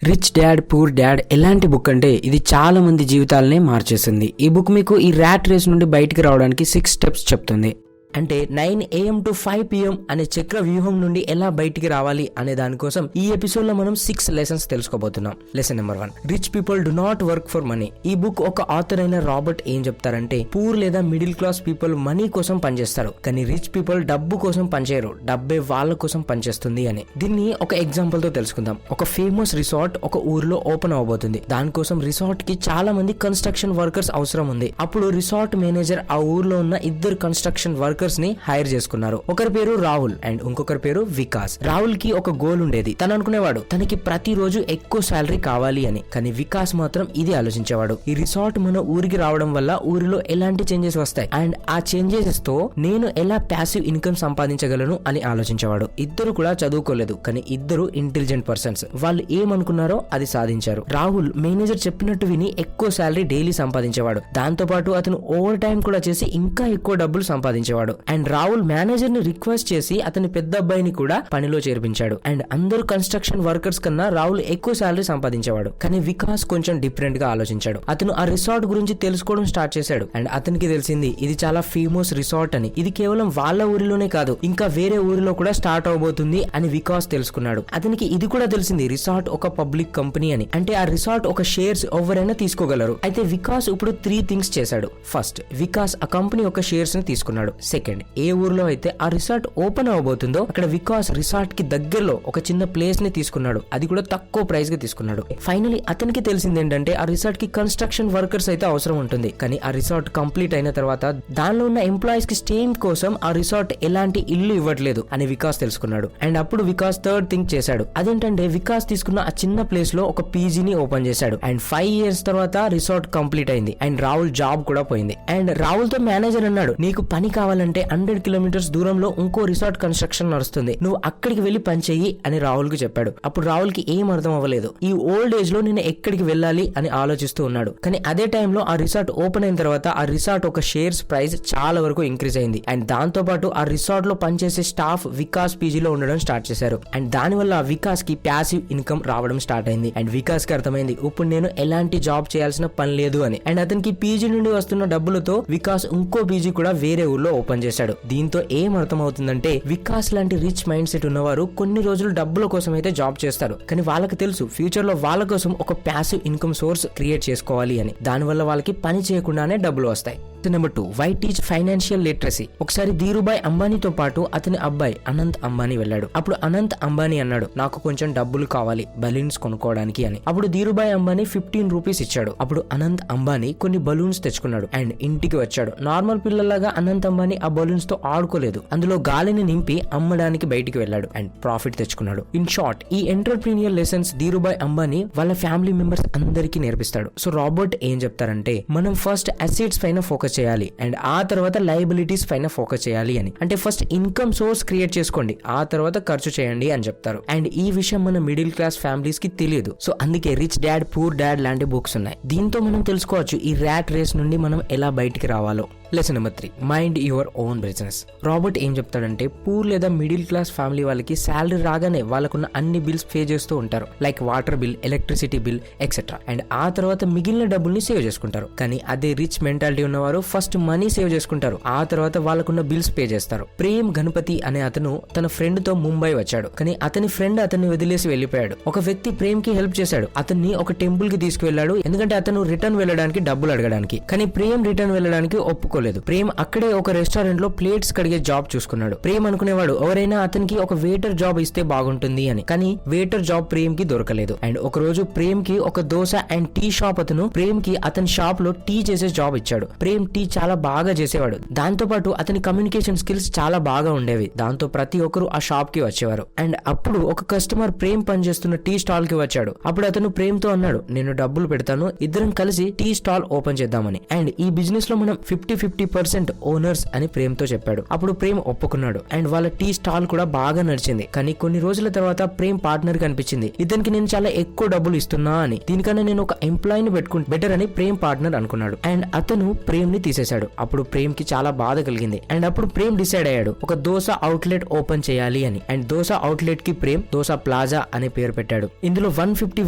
Rich dad poor dad ఎలాంటి book అంటే ఇది చాలా మంది జీవితాలనే మార్చేసింది. ఈ బుక్ మీకు ఈ ర్యాట్ రేస్ నుండి బయటికి రావడానికి 6 స్టెప్స్ చెప్తుంది. అంటే 9 AM to 5 PM అనే చక్ర వ్యూహం నుండి ఎలా బయటికి రావాలి అనే దానికోసం ఈ ఎపిసోడ్ లో మనం 6 లెసన్స్ తెలుసుకోబోతున్నాం. Lesson number 1, rich people do not work for money. ఈ బుక్ ఒక ఆథర్ అయిన రాబర్ట్ ఏం చెప్తారంటే, పూర్ లేదా మిడిల్ క్లాస్ పీపుల్ మనీ కోసం పనిచేస్తారు, కానీ రిచ్ పీపుల్ డబ్బు కోసం పనిచేయరు, డబ్బే వాళ్ళ కోసం పనిచేస్తుంది అని. దీన్ని ఒక ఎగ్జాంపుల్ తో తెలుసుకుందాం. ఒక ఫేమస్ రిసార్ట్ ఒక ఊర్లో ఓపెన్ అవబోతుంది. దానికోసం రిసార్ట్ కి చాలా మంది కన్స్ట్రక్షన్ వర్కర్స్ అవసరం ఉంది. అప్పుడు రిసార్ట్ మేనేజర్ ఆ ఊర్లో ఉన్న 2 కన్స్ట్రక్షన్ వర్కర్స్ ని హైర్ చేసుకున్నారు. ఒకరి పేరు రాహుల్ అండ్ ఇంకొకరి పేరు వికాస్. రాహుల్ కి ఒక గోల్ ఉండేది. తను అనుకునేవాడు తనకి ప్రతిరోజు ఎక్కువ శాలరీ కావాలి అని. కానీ వికాస్ మాత్రం ఇది ఆలోచించేవాడు, ఈ రిసార్ట్ మన ఊరికి రావడం వల్ల ఊరిలో ఎలాంటి చేంజెస్ వస్తాయి అండ్ ఆ చేంజెస్ తో నేను ఎలా ప్యాసివ్ ఇన్కమ్ సంపాదించగలను అని ఆలోచించేవాడు. ఇద్దరు కూడా చదువుకోలేదు, కానీ ఇద్దరు ఇంటెలిజెంట్ పర్సన్స్. వాళ్ళు ఏమనుకున్నారో అది సాధించారు. రాహుల్ మేనేజర్ చెప్పినట్టు విని ఎక్కువ శాలరీ డైలీ సంపాదించేవాడు. దాంతో పాటు అతను ఓవర్ టైం కూడా చేసి ఇంకా ఎక్కువ డబ్బులు సంపాదించేవాడు. అండ్ రాహుల్ మేనేజర్ ని రిక్వెస్ట్ చేసి అతని పెద్ద అబ్బాయిని కూడా పనిలో చేర్పించాడు. అండ్ అందరూ కన్స్ట్రక్షన్ వర్కర్స్ కన్నా రాహుల్ ఎక్కువ శాలరీ సంపాదించేవాడు. కానీ వికాస్ కొంచెం డిఫరెంట్ గా ఆలోచించాడు. అతను ఆ రిసార్ట్ గురించి తెలుసుకోవడం స్టార్ట్ చేశాడు. అండ్ అతనికి తెలిసింది ఇది చాలా ఫేమస్ రిసార్ట్ అని. ఇది కేవలం వాళ్ళ ఊరిలోనే కాదు, ఇంకా వేరే ఊరిలో కూడా స్టార్ట్ అవబోతుంది అని వికాస్ తెలుసుకున్నాడు. అతనికి ఇది కూడా తెలిసింది రిసార్ట్ ఒక పబ్లిక్ కంపెనీ అని. అంటే ఆ రిసార్ట్ ఒక షేర్స్ ఎవరైనా తీసుకోగలరు. అయితే వికాస్ ఇప్పుడు 3 థింగ్స్ చేశాడు. ఫస్ట్, వికాస్ ఆ కంపెనీ ఒక షేర్స్ ని తీసుకున్నాడు. సెకండ్, ఏ ఊర్లో అయితే ఆ రిసార్ట్ ఓపెన్ అవబోతుందో అక్కడ వికాస్ రిసార్ట్ కి దగ్గరలో ఒక చిన్న ప్లేస్ ని తీసుకున్నాడు. అది కూడా తక్కువ ప్రైస్ గా తీసుకున్నాడు. ఫైనలీ అతనికి తెలిసింది ఏంటంటే ఆ రిసార్ట్ కి కన్స్ట్రక్షన్ వర్కర్స్ అయితే అవసరం ఉంటుంది. కానీ ఆ రిసార్ట్ కంప్లీట్ అయిన తర్వాత దానిలో ఉన్న ఎంప్లాయీస్ కి స్టే కోసం ఆ రిసార్ట్ ఎలాంటి ఇల్లు ఇవ్వట్లేదు అని వికాస్ తెలుసుకున్నాడు. అండ్ అప్పుడు వికాస్ థర్డ్ థింగ్ చేశాడు. అదేంటంటే వికాస్ తీసుకున్న ఆ చిన్న ప్లేస్ లో ఒక పీజీని ఓపెన్ చేశాడు. అండ్ 5 years తర్వాత రిసార్ట్ కంప్లీట్ అయింది. అండ్ రాహుల్ జాబ్ కూడా పోయింది. అండ్ రాహుల్ తో మేనేజర్ అన్నాడు, నీకు పని కావాలంటే 100 kilometers దూరంలో ఇంకో రిసార్ట్ కన్స్ట్రక్షన్ నడుస్తుంది, నువ్వు అక్కడికి వెళ్లి పని చెయ్యి అని రాహుల్ కి చెప్పాడు. అప్పుడు రాహుల్ కి ఏం అర్థం అవ్వలేదు. ఈ ఓల్డ్ ఏజ్ లో నేను ఎక్కడికి వెళ్ళాలి అని ఆలోచిస్తూ ఉన్నాడు. కానీ అదే టైంలో ఆ రిసార్ట్ ఓపెన్ అయిన తర్వాత ఆ రిసార్ట్ ఒక షేర్స్ ప్రైస్ చాలా వరకు ఇంక్రీజ్ అయింది. అండ్ దాంతో పాటు ఆ రిసార్ట్ లో పనిచేసే స్టాఫ్ వికాస్ పీజీలో ఉండడం స్టార్ట్ చేశారు. అండ్ దాని వల్ల వికాస్ కి ప్యాసివ్ ఇన్కమ్ రావడం స్టార్ట్ అయింది. అండ్ వికాస్ కి అర్థమైంది ఇప్పుడు నేను ఎలాంటి జాబ్ చేయాల్సిన పని లేదు అని. అండ్ అతనికి పీజీ నుండి వస్తున్న డబ్బులతో వికాస్ ఇంకో పీజీ కూడా వేరే ఊర్లో ఓపెన్ చేశాడు. దీంతో ఏం అర్థం అవుతుందంటే వికాస్ లాంటి రిచ్ మైండ్ సెట్ ఉన్నవారు కొన్ని రోజులు డబ్బుల కోసం అయితే జాబ్ చేస్తారు, కానీ వాళ్ళకి తెలుసు ఫ్యూచర్ లో వాళ్ళ కోసం ఒక ప్యాసివ్ ఇన్కమ్ సోర్స్ క్రియేట్ చేసుకోవాలి అని. దానివల్ల వాళ్ళకి పని చేయకుండానే డబ్బులు వస్తాయి. Number 2, why teach financial literacy. ఒకసారి ధీరుభాయ్ అంబానీతో పాటు అతని అబ్బాయి అనంత్ అంబానీ వెళ్ళాడు. అప్పుడు అనంత్ అంబానీ అన్నాడు, నాకు కొంచెం డబ్బులు కావాలి బలూన్స్ కొనుక్కోవడానికి అని. అప్పుడు ధీరుభాయ్ అంబానీ 15 రూపీస్ ఇచ్చాడు. అప్పుడు అనంత్ అంబానీ కొన్ని బలూన్స్ తెచ్చుకున్నాడు అండ్ ఇంటికి వచ్చాడు. నార్మల్ పిల్లలాగా అనంత్ అంబానీ ఆ బలూన్స్ తో ఆడుకోలేదు. అందులో గాలిని నింపి అమ్మడానికి బయటికి వెళ్ళాడు అండ్ ప్రాఫిట్ తెచ్చుకున్నాడు. ఇన్ షార్ట్, ఈ ఎంటర్‌ప్రెన్యూర్ లెసన్స్ ధీరుభాయ్ అంబానీ వాళ్ళ ఫ్యామిలీ మెంబర్స్ అందరికీ నేర్పిస్తాడు. సో రాబర్ట్ ఏం చెప్తారంటే, మనం ఫస్ట్ అసెట్స్ పైన ఫోకస్ చేయాలి అండ్ ఆ తర్వాత లయబిలిటీస్ పైన ఫోకస్ చేయాలి అని. అంటే ఫస్ట్ ఇన్కమ్ సోర్స్ క్రియేట్ చేసుకోండి, ఆ తర్వాత ఖర్చు చేయండి అని చెప్తారు. అండ్ ఈ విషయం మన మిడిల్ క్లాస్ ఫ్యామిలీస్ కి తెలియదు. సో అందుకే రిచ్ డాడ్ పూర్ డాడ్ లాంటి బుక్స్ ఉన్నాయి. దీంతో మనం తెలుసుకోవచ్చు ఈ ర్యాట్ రేస్ నుండి మనం ఎలా బయటికి రావాలో. Lesson number 3, mind your own business. Robert ఏం చెప్తాడంటే, పూర్ లేదా మిడిల్ క్లాస్ ఫ్యామిలీ వాళ్ళకి శాలరీ రాగానే వాళ్ళకున్న అన్ని బిల్స్ పే చేస్తూ ఉంటారు, like water bill, electricity bill etcetera. And ఆ తర్వాత మిగిలిన డబ్బుల్ని సేవ్ చేసుకుంటారు. కానీ అదే రిచ్ మెంటాలిటీ ఉన్నవారు ఫస్ట్ మనీ సేవ్ చేసుకుంటారు, ఆ తర్వాత వాళ్ళకున్న బిల్స్ పే చేస్తారు. ప్రేమ్ గణపతి అనే అతను తన ఫ్రెండ్ తో ముంబై వచ్చాడు. కానీ అతని ఫ్రెండ్ అతన్ని వదిలేసి వెళ్లిపోయాడు. ఒక వ్యక్తి ప్రేమ్ కి హెల్ప్ చేశాడు. అతన్ని ఒక టెంపుల్ కి తీసుకువెళ్లాడు, ఎందుకంటే అతను రిటర్న్ వెళ్ళడానికి డబ్బులు అడగడానికి. కానీ ప్రేమ్ రిటర్న్ వెళ్ళడానికి ఒప్పుకోలేదు. ప్రేమ్ అక్కడే ఒక రెస్టారెంట్ లో ప్లేట్స్ కడిగే జాబ్ చూసుకున్నాడు. ప్రేమ్ అనుకునేవాడు ఎవరైనా అతనికి ఒక వెయిటర్ జాబ్ ఇస్తే బాగుంటుంది అని. కానీ వెయిటర్ జాబ్ ప్రేమ్ కి దొరకలేదు. అండ్ ఒక రోజు ప్రేమ్ కి ఒక దోశ అండ్ టీ షాప్ అతను ప్రేమ్ కి అతని షాప్ లో టీ చేసే జాబ్ ఇచ్చాడు. ప్రేమ్ టీ చాలా బాగా చేసేవాడు. దాంతో పాటు అతని కమ్యూనికేషన్ స్కిల్స్ చాలా బాగా ఉండేవి. దాంతో ప్రతి ఒక్కరు ఆ షాప్ కి వచ్చేవారు. అండ్ అప్పుడు ఒక కస్టమర్ ప్రేమ్ పనిచేస్తున్న టీ స్టాల్ కి వచ్చాడు. అప్పుడు అతను ప్రేమ్ తో అన్నాడు, నేను డబ్బులు పెడతాను, ఇద్దరం కలిసి టీ స్టాల్ ఓపెన్ చేద్దామని. అండ్ ఈ బిజినెస్ లో మనం 50-50 50% ఓనర్స్ అని ప్రేమ్తో చెప్పాడు. అప్పుడు ప్రేమ్ ఒప్పుకున్నాడు అండ్ వాళ్ళ టీ స్టాల్ కూడా బాగా నడిచింది. కానీ కొన్ని రోజుల తర్వాత ప్రేమ్ పార్ట్నర్ కనిపించింది. ఇతనికి నేను చాలా ఎక్కువ డబ్బులు ఇస్తున్నా అని, దీనికన్నా నేను ఒక ఎంప్లాయీని పెట్టుకుంటే బెటర్ అని ప్రేమ్ పార్ట్నర్ అనుకున్నాడు అండ్ అతను ప్రేమ్ ని తీసేశాడు. అప్పుడు ప్రేమ్ కి చాలా బాధ కలిగింది అండ్ అప్పుడు ప్రేమ్ డిసైడ్ అయ్యాడు ఒక దోస అవుట్లెట్ ఓపెన్ చేయాలి అని. అండ్ దోస అవుట్లెట్ కి ప్రేమ్ దోస ప్లాజా అనే పేరు పెట్టాడు. ఇందులో 150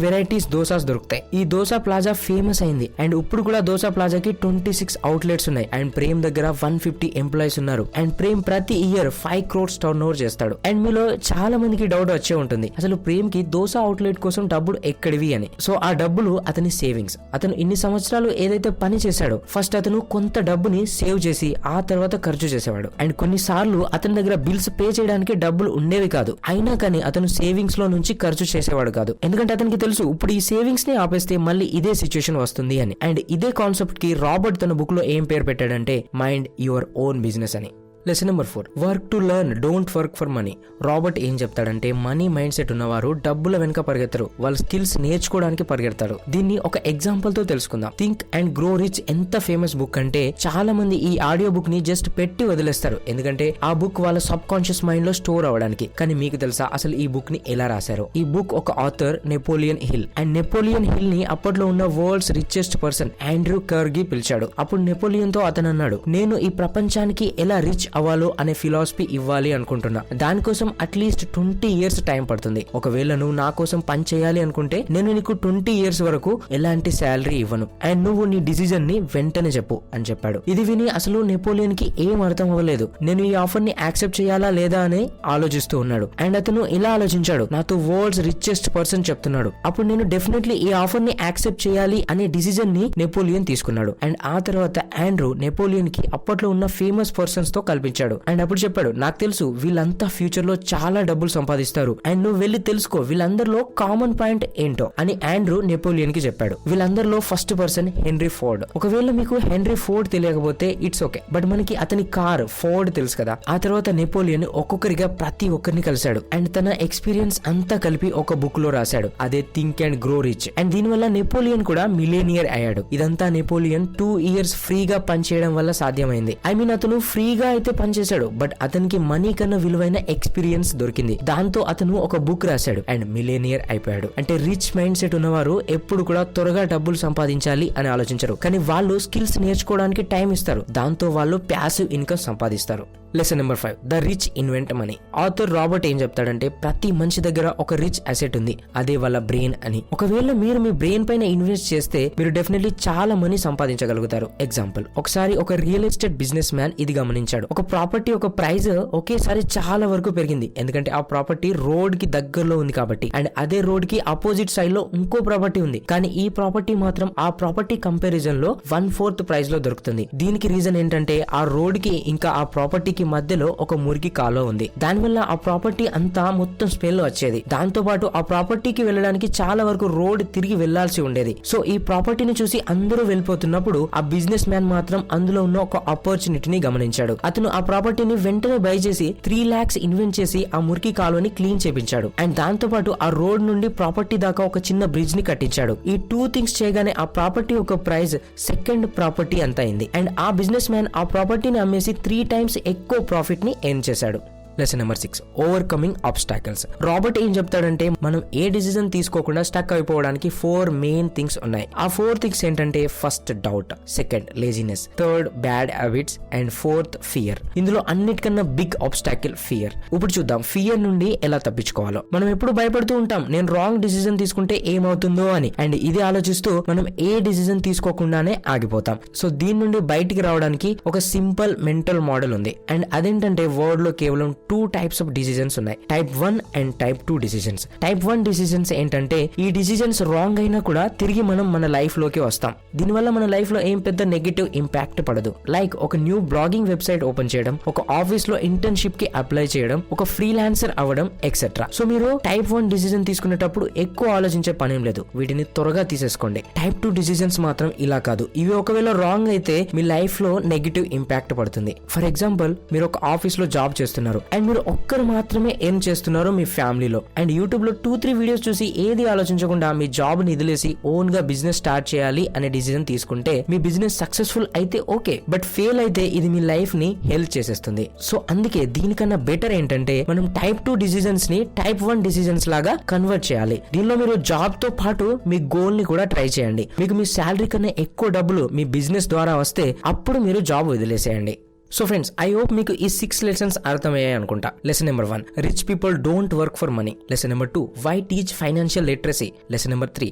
వెరైటీస్ దోసాస్ దొరుకుతాయి. ఈ దోస ప్లాజా ఫేమస్ అయింది అండ్ ఇప్పుడు కూడా దోస ప్లాజాకి 26 అవుట్లెట్స్ ఉన్నాయి అండ్ ప్రేమ్ దగ్గర 150 ఎంప్లాయీస్ ఉన్నారు అండ్ ప్రేమ్ ప్రతి ఇయర్ 5 crores టర్న్ ఓవర్ చేస్తాడు. అండ్ మీలో చాలా మందికి డౌట్ వచ్చే ఉంటుంది, అసలు ప్రేమ్ కి దోస అవుట్లెట్ కోసం డబ్బులు ఎక్కడివి అని. సో ఆ డబ్బులు అతని సేవింగ్స్. అతను ఇన్ని సంవత్సరాలు ఏదైతే పని చేశాడో ఫస్ట్ అతను కొంత డబ్బుని సేవ్ చేసి ఆ తర్వాత ఖర్చు చేసేవాడు. అండ్ కొన్నిసార్లు అతని దగ్గర బిల్స్ పే చేయడానికి డబ్బులు ఉండేవి కాదు, అయినా కానీ అతను సేవింగ్స్ లో నుంచి ఖర్చు చేసేవాడు కాదు. ఎందుకంటే అతనికి తెలుసు ఇప్పుడు ఈ సేవింగ్స్ ని ఆపేస్తే మళ్ళీ ఇదే సిచ్యువేషన్ వస్తుంది అని. అండ్ ఇదే కాన్సెప్ట్ కి రాబర్ట్ తన బుక్ లో ఏం పేరు పెట్టాడంటే మైండ్ యువర్ ఓన్ బిజినెస్ అని. Lesson number 4, work to learn, don't work for money. Robert ఏం చెప్తాడంటే మనీ మైండ్ సెట్ ఉన్నవారు డబ్బుల వెనక పరిగెత్తరు, వాళ్ళ స్కిల్స్ నేర్చుకోవడానికి పరిగెడతారు. దీన్ని ఒక ఎగ్జాంపుల్ తో తెలుసుకుందాం. థింక్ అండ్ గ్రో రిచ్ ఎంత ఫేమస్ బుక్ అంటే చాలా మంది ఈ ఆడియో బుక్ ని జస్ట్ పెట్టి వదిలేస్తారు, ఎందుకంటే ఆ బుక్ వాళ్ళ సబ్ కాన్షియస్ మైండ్ లో స్టోర్ అవ్వడానికి. కానీ మీకు తెలుసా అసలు ఈ బుక్ ని ఎలా రాశారో? ఈ బుక్ ఒక author Napoleon Hill. And Napoleon Hill ని అప్పట్లో ఉన్న world's richest person Andrew Carnegie పిలిచాడు. అప్పుడు నెపోలియన్ తో అతను అన్నాడు, నేను ఈ ప్రపంచానికి ఎలా రిచ్ అవ్వాలో అనే ఫిలాసఫీ ఇవ్వాలి అనుకుంటున్నా, దానికోసం అట్లీస్ట్ 20 years టైం పడుతుంది. ఒకవేళ నువ్వు నా కోసం పని చేయాలి అనుకుంటే నేను నీకు 20 years వరకు ఎలాంటి శాలరీ ఇవ్వను అండ్ నువ్వు నీ డిసిజన్ ని వెంటనే చెప్పు అని చెప్పాడు. ఇది విని అసలు నెపోలియన్ కి ఏం అర్థం అవ్వలేదు. నేను ఈ ఆఫర్ ని యాక్సెప్ట్ చేయాలా లేదా అని ఆలోచిస్తూ ఉన్నాడు. అండ్ అతను ఇలా ఆలోచించాడు, నాతో వరల్డ్స్ రిచెస్ట్ పర్సన్ చెప్తున్నాడు, అప్పుడు నేను డెఫినెట్లీ ఈ ఆఫర్ ని యాక్సెప్ట్ చేయాలి అనే డిసిజన్ ని నెపోలియన్ తీసుకున్నాడు. అండ్ ఆ తర్వాత ఆండ్రూ నెపోలియన్ కి అప్పట్లో ఉన్న ఫేమస్ పర్సన్స్ తో కల్పించాడు. అండ్ అప్పుడు చెప్పాడు, నాకు తెలుసు వీళ్ళంతా ఫ్యూచర్ లో చాలా డబ్బులు సంపాదిస్తారు అండ్ నువ్వు వెళ్ళి తెలుసుకో వీళ్ళందరిలో కామన్ పాయింట్ ఏంటో అని ఆండ్రూ నెపోలియన్ కి చెప్పాడు. వీళ్ళందరిలో ఫస్ట్ పర్సన్ హెన్రీ ఫోర్డ్. ఒకవేళ మీకు హెన్రీ ఫోర్డ్ తెలియకపోతే ఇట్స్ ఓకే, బట్ మనకి అతని కార్ ఫోర్డ్ తెలుసు కదా. ఆ తర్వాత నెపోలియన్ ఒక్కొక్కరిగా ప్రతి ఒక్కరిని కలిశాడు అండ్ తన ఎక్స్పీరియన్స్ అంతా కలిపి ఒక బుక్ లో రాశాడు, అదే think and grow rich. And దీనివల్ల నెపోలియన్ కూడా మిలేనియర్ అయ్యాడు. ఇదంతా నెపోలియన్ 2 years ఫ్రీగా పనిచేయడం వల్ల సాధ్యమైంది. ఐ మీన్ అతను ఫ్రీగా అయితే పనిచేశాడు, బట్ అతనికి మనీ కన్నా విలువైన ఎక్స్పీరియన్స్ దొరికింది. దాంతో అతను ఒక బుక్ రాశాడు అండ్ మిలేనియర్ అయిపోయాడు. అంటే రిచ్ మైండ్ సెట్ ఉన్నవారు ఎప్పుడు కూడా త్వరగా డబ్బులు సంపాదించాలి అని ఆలోచించరు, కానీ వాళ్ళు స్కిల్స్ నేర్చుకోవడానికి టైం ఇస్తారు, దాంతో వాళ్ళు ప్యాసివ్ ఇన్కమ్ సంపాదిస్తారు. Lesson number 5, the rich invent money. Author Robert ఏం చెప్తాడంటే ప్రతి మనిషి దగ్గర ఒక రిచ్ అసెట్ ఉంది, అదే వాళ్ళ బ్రెయిన్ అని. ఒకవేళ మీరు మీ బ్రెయిన్ పైన ఇన్వెస్ట్ చేస్తే మీరు డెఫినెట్లీ చాలా మనీ సంపాదించగలుగుతారు. ఎగ్జాంపుల్, ఒకసారి ఒక రియల్ ఎస్టేట్ బిజినెస్ మ్యాన్ ఇది గమనించాడు. ఒక ప్రాపర్టీ ఒక ప్రైస్ ఒకేసారి చాలా వరకు పెరిగింది, ఎందుకంటే ఆ ప్రాపర్టీ రోడ్ కి దగ్గరలో ఉంది కాబట్టి. అండ్ అదే రోడ్ కి అపోజిట్ సైడ్ లో ఇంకో ప్రాపర్టీ ఉంది, కానీ ఈ ప్రాపర్టీ మాత్రం ఆ ప్రాపర్టీ కంపారిజన్ లో 1/4 ప్రైస్ లో దొరుకుతుంది. దీనికి రీజన్ ఏంటంటే ఆ రోడ్ కి ఇంకా ఆ ప్రాపర్టీ మధ్యలో ఒక మురికి కాలువ ఉంది. దానివల్ల ఆ ప్రాపర్టీ అంతా మొత్తం స్పెల్ వచ్చేది. దాంతో పాటు ఆ ప్రాపర్టీకి వెళ్ళడానికి చాలా వరకు రోడ్ తిరిగి వెళ్లాల్సి ఉండేది. సో ఈ ప్రాపర్టీని చూసి అందరూ వెళ్ళిపోతున్నప్పుడు ఆ బిజినెస్ మ్యాన్ మాత్రం అందులో ఉన్న ఒక ఆపర్చునిటీని గమనించాడు. అతను ఆ ప్రాపర్టీని వెంటనే బై చేసి 3 lakhs ఇన్వెస్ట్ చేసి ఆ మురికి కాలువని క్లీన్ చేపించాడు. అండ్ దాంతో పాటు ఆ రోడ్ నుండి ప్రాపర్టీ దాకా ఒక చిన్న బ్రిడ్జ్ ని కట్టించాడు. ఈ 2 things చేయగానే ఆ ప్రాపర్టీ ఒక ప్రైస్ సెకండ్ ప్రాపర్టీ అంత అయింది. అండ్ ఆ బిజినెస్ మ్యాన్ ఆ ప్రాపర్టీని అమ్మేసి 3 times ఎక్కువ ప్రాఫిట్ ని ఎర్న్ చేశాడు. Lesson number 6, overcoming ఆబ్స్టాకిల్స్. రాబర్ట్ ఏం చెప్తాడంటే మనం ఏ డిసిజన్ తీసుకోకుండా స్టక్ అయిపోవడానికి 4 మెయిన్ థింగ్స్ ఉన్నాయి. ఆ 4 things ఏంటంటే first doubt, second laziness, third bad habits and fourth fear. ఇందులో అన్నిటికన్నా బిగ్ ఆబ్స్టాకిల్ ఫియర్. ఇప్పుడు చూద్దాం ఫియర్ నుండి ఎలా తప్పించుకోవాలో. మనం ఎప్పుడు భయపడుతూ ఉంటాం నేను రాంగ్ డిసిజన్ తీసుకుంటే ఏమవుతుందో అని. అండ్ ఇది ఆలోచిస్తూ మనం ఏ డిసిజన్ తీసుకోకుండానే ఆగిపోతాం. సో దీని నుండి బయటికి రావడానికి ఒక సింపుల్ మెంటల్ మోడల్ ఉంది. అండ్ అదేంటంటే వరల్డ్ లో కేవలం 2 types of decisions ఉన్నాయి, type 1 and type 2 decisions. Type 1 decisions ఏంటంటే ఈ డిసిజన్స్ రాంగ్ అయినా కూడా తిరిగి మనం మన లైఫ్ లోకి వస్తాం. దీనివల్ల మన లైఫ్ లో ఏం పెద్ద నెగటివ్ ఇంపాక్ట్ పడదు. లైక్ ఒక న్యూ బ్లాగింగ్ వెబ్సైట్ ఓపెన్ చేయడం, ఒక ఆఫీస్ లో ఇంటర్న్షిప్ కి అప్లై చేయడం, ఒక ఫ్రీలాన్సర్ అవ్వడం ఎక్సెట్రా. సో మీరు టైప్ 1 డిసిజన్ తీసుకునేటప్పుడు ఎక్కువ ఆలోచించే పనేం లేదు, వీటిని త్వరగా తీసేసుకోండి. టైప్ 2 డిసిజన్స్ మాత్రం ఇలా కాదు. ఇవి ఒకవేళ రాంగ్ అయితే మీ లైఫ్ లో నెగటివ్ ఇంపాక్ట్ పడుతుంది. ఫర్ ఎగ్జాంపుల్ మీరు ఒక ఆఫీస్ లో జాబ్ చేస్తున్నారు అండ్ మీరు ఒక్కరు మాత్రమే ఎర్న్ చేస్తున్నారు మీ ఫ్యామిలీలో. అండ్ యూట్యూబ్ లో 2-3 వీడియోస్ చూసి ఏది ఆలోచించకుండా మీ జాబ్ ని వదిలేసి ఓన్ గా బిజినెస్ స్టార్ట్ చేయాలి అనే డిసిజన్ తీసుకుంటే మీ బిజినెస్ సక్సెస్ఫుల్ అయితే ఓకే, బట్ ఫెయిల్ అయితే ఇది మీ లైఫ్ ని హెల్ప్ చేసేస్తుంది. సో అందుకే దీనికన్నా బెటర్ ఏంటంటే మనం టైప్ 2 డిసిజన్స్ ని టైప్ 1 డిసిజన్స్ లాగా కన్వర్ట్ చేయాలి. దీనిలో మీరు జాబ్ తో పాటు మీ గోల్ ని కూడా ట్రై చేయండి. మీకు మీ శాలరీ కన్నా ఎక్కువ డబ్బులు మీ బిజినెస్ ద్వారా వస్తే అప్పుడు మీరు జాబ్ వదిలేసేయండి. సో ఫ్రెండ్స్, ఐ హోప్ మీకు ఈ 6 లెసన్స్ అర్థమయ్యాయి అనుకుంటా. Lesson number 1, rich people don't work for money. Lesson number 2, why teach financial literacy. Lesson number 3,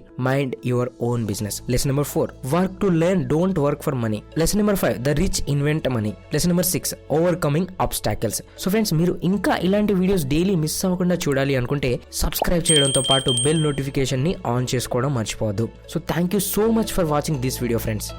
mind your own business. Lesson number 4, work to learn don't work for money. Lesson number 5, the rich invent money. Lesson number 6, overcoming obstacles. So friends, మీరు ఇంకా ఇలాంటి videos daily miss అవ్వకుండా చూడాలి అనుకుంటే subscribe చేయడంతో పాటు bell notification ని on చేసుకోవడం మర్చిపోవద్దు. So thank you so much for watching this video friends.